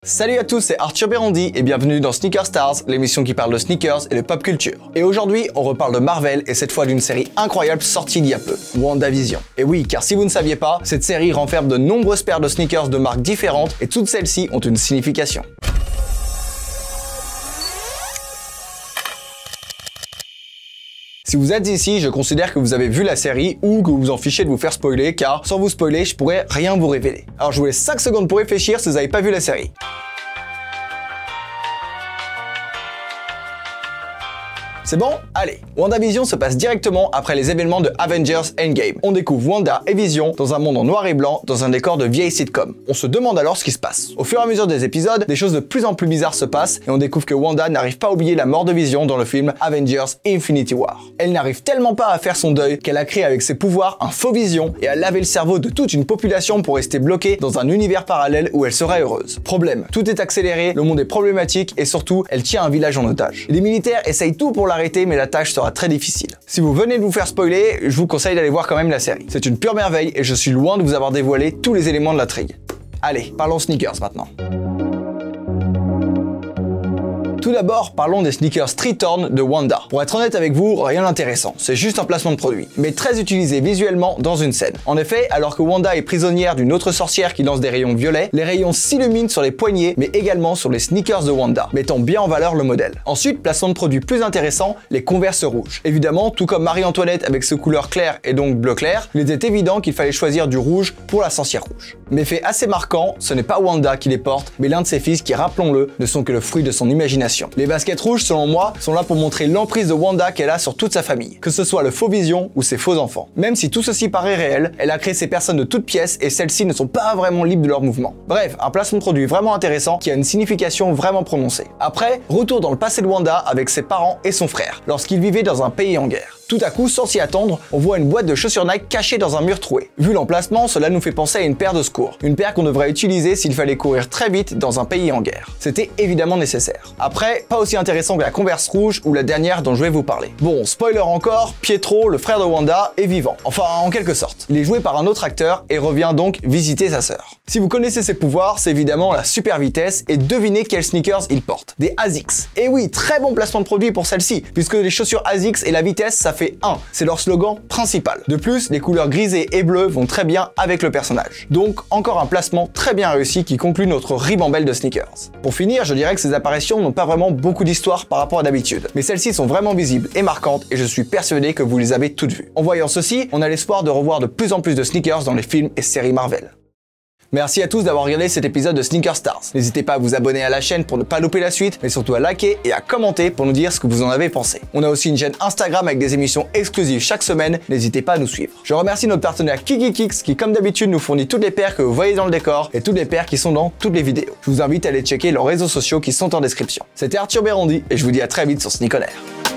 Salut à tous, c'est Arthur Bérandy et bienvenue dans Sneaker Stars, l'émission qui parle de sneakers et de pop culture. Et aujourd'hui, on reparle de Marvel et cette fois d'une série incroyable sortie il y a peu, WandaVision. Et oui, car si vous ne saviez pas, cette série renferme de nombreuses paires de sneakers de marques différentes et toutes celles-ci ont une signification. Si vous êtes ici, je considère que vous avez vu la série ou que vous vous en fichez de vous faire spoiler car sans vous spoiler, je pourrais rien vous révéler. Alors je vous laisse 5 secondes pour réfléchir si vous n'avez pas vu la série. C'est bon? Allez, WandaVision se passe directement après les événements de Avengers Endgame. On découvre Wanda et Vision dans un monde en noir et blanc, dans un décor de vieille sitcom. On se demande alors ce qui se passe. Au fur et à mesure des épisodes, des choses de plus en plus bizarres se passent et on découvre que Wanda n'arrive pas à oublier la mort de Vision dans le film Avengers Infinity War. Elle n'arrive tellement pas à faire son deuil qu'elle a créé avec ses pouvoirs un faux Vision et a lavé le cerveau de toute une population pour rester bloquée dans un univers parallèle où elle sera heureuse. Problème, tout est accéléré, le monde est problématique et surtout, elle tient un village en otage. Les militaires essayent tout pour l'arrêter mais la tâche sera très difficile. Si vous venez de vous faire spoiler, je vous conseille d'aller voir quand même la série. C'est une pure merveille et je suis loin de vous avoir dévoilé tous les éléments de l'intrigue. Allez, parlons sneakers maintenant. Tout d'abord, parlons des sneakers Tritorn de Wanda. Pour être honnête avec vous, rien d'intéressant, c'est juste un placement de produit, mais très utilisé visuellement dans une scène. En effet, alors que Wanda est prisonnière d'une autre sorcière qui lance des rayons violets, les rayons s'illuminent sur les poignets, mais également sur les sneakers de Wanda, mettant bien en valeur le modèle. Ensuite, placement de produit plus intéressant, les Converse rouges. Évidemment, tout comme Marie-Antoinette avec ses couleurs claires et donc bleu clair, il était évident qu'il fallait choisir du rouge pour la sorcière rouge. Mais fait assez marquant, ce n'est pas Wanda qui les porte, mais l'un de ses fils qui, rappelons-le, ne sont que le fruit de son imagination. Les baskets rouges, selon moi, sont là pour montrer l'emprise de Wanda qu'elle a sur toute sa famille, que ce soit le faux Vision ou ses faux enfants. Même si tout ceci paraît réel, elle a créé ces personnes de toutes pièces et celles-ci ne sont pas vraiment libres de leurs mouvements. Bref, un placement de produit vraiment intéressant qui a une signification vraiment prononcée. Après, retour dans le passé de Wanda avec ses parents et son frère, lorsqu'ils vivaient dans un pays en guerre. Tout à coup, sans s'y attendre, on voit une boîte de chaussures Nike cachée dans un mur troué. Vu l'emplacement, cela nous fait penser à une paire de secours. Une paire qu'on devrait utiliser s'il fallait courir très vite dans un pays en guerre. C'était évidemment nécessaire. Après, pas aussi intéressant que la Converse rouge ou la dernière dont je vais vous parler. Bon, spoiler encore, Pietro, le frère de Wanda, est vivant. Enfin, en quelque sorte. Il est joué par un autre acteur et revient donc visiter sa sœur. Si vous connaissez ses pouvoirs, c'est évidemment la super vitesse et devinez quels sneakers il porte. Des ASICS. Et oui, très bon placement de produit pour celle-ci, puisque les chaussures ASICS et la vitesse, ça fait 1. C'est leur slogan principal. De plus, les couleurs grisées et bleues vont très bien avec le personnage. Donc, encore un placement très bien réussi qui conclut notre ribambelle de sneakers. Pour finir, je dirais que ces apparitions n'ont pas vraiment beaucoup d'histoire par rapport à d'habitude. Mais celles-ci sont vraiment visibles et marquantes et je suis persuadé que vous les avez toutes vues. En voyant ceci, on a l'espoir de revoir de plus en plus de sneakers dans les films et séries Marvel. Merci à tous d'avoir regardé cet épisode de Sneaker Stars. N'hésitez pas à vous abonner à la chaîne pour ne pas louper la suite, mais surtout à liker et à commenter pour nous dire ce que vous en avez pensé. On a aussi une chaîne Instagram avec des émissions exclusives chaque semaine, n'hésitez pas à nous suivre. Je remercie notre partenaire KikiKicks qui comme d'habitude nous fournit toutes les paires que vous voyez dans le décor et toutes les paires qui sont dans toutes les vidéos. Je vous invite à aller checker leurs réseaux sociaux qui sont en description. C'était Arthur Bérandy et je vous dis à très vite sur Sneak On Air.